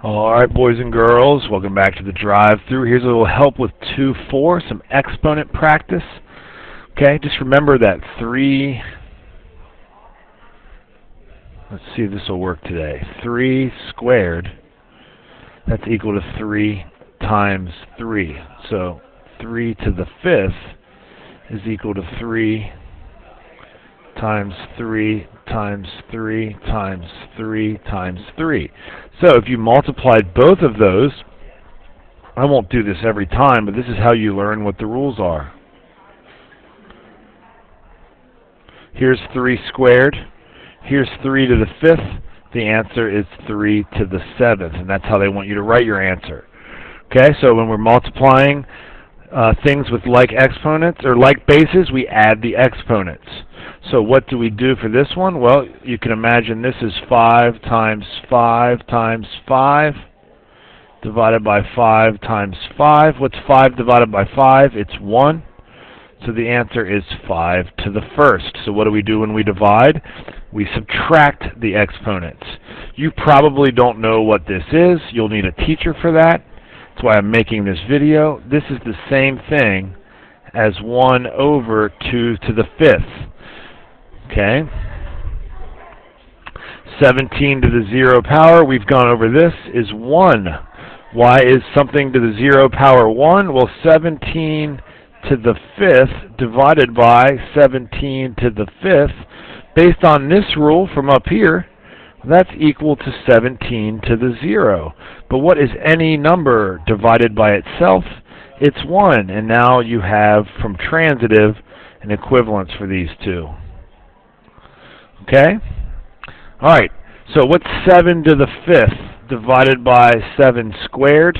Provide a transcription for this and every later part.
Alright, boys and girls, welcome back to the drive-thru. Here's a little help with 2-4, some exponent practice. Okay, just remember that 3, let's see if this will work today. 3 squared, that's equal to 3 times 3. So 3 to the 5th is equal to 3 times 3 times 3 times 3 times 3. So if you multiplied both of those, I won't do this every time, but this is how you learn what the rules are. Here's 3 squared. Here's 3 to the 5th. The answer is 3 to the 7th, and that's how they want you to write your answer. Okay, so when we're multiplying things with like exponents or like bases, we add the exponents. So what do we do for this one? Well, you can imagine this is 5 times 5 times 5 divided by 5 times 5. What's 5 divided by 5? It's 1. So the answer is 5 to the 1st. So what do we do when we divide? We subtract the exponents. You probably don't know what this is. You'll need a teacher for that. That's why I'm making this video. This is the same thing as 1 over 2 to the 5th. Okay? 17 to the 0 power, we've gone over this, is 1. Why is something to the 0 power 1? Well, 17 to the 5th divided by 17 to the 5th, based on this rule from up here, that's equal to 17 to the 0. But what is any number divided by itself? It's 1. And now you have, from transitive, an equivalence for these two. Okay? Alright, so what's 7 to the 5th divided by 7 squared?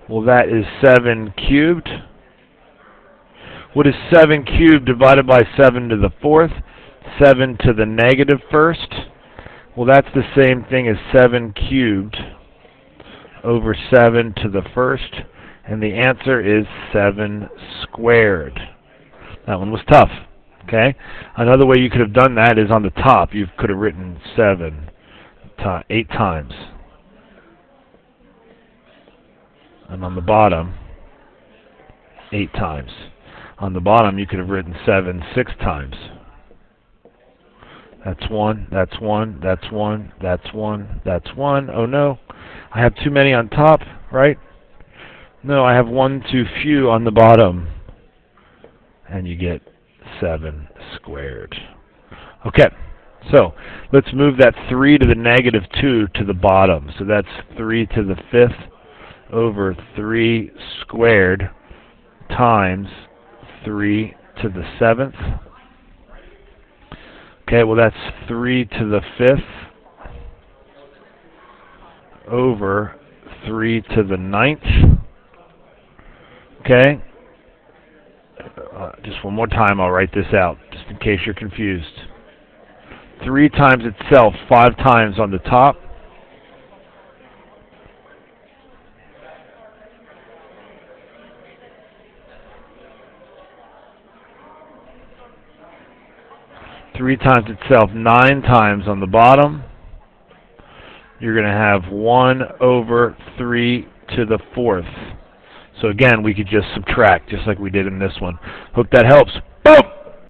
Well, that is 7 cubed. What is 7 cubed divided by 7 to the 4th? 7 to the negative 1st. Well, that's the same thing as 7 cubed over 7 to the 1st. And the answer is 7 squared. That one was tough. Okay? Another way you could have done that is on the top. You could have written 8 times. And on the bottom, 8 times. On the bottom, you could have written 7 6 times. That's 1, that's 1, that's 1, that's 1, that's 1. Oh no, I have too many on top, right? No, I have one too few on the bottom. And you get 7 squared. Okay, so let's move that 3 to the negative 2 to the bottom. So that's 3 to the 5th over 3 squared times 3 to the 7th. Okay, well that's 3 to the 5th over 3 to the 9th. Okay. Just one more time, I'll write this out, just in case you're confused. 3 times itself, 5 times on the top. Three times itself, 9 times on the bottom. You're going to have 1 over 3 to the 4th. So again, we could just subtract, just like we did in this one. Hope that helps. Boom!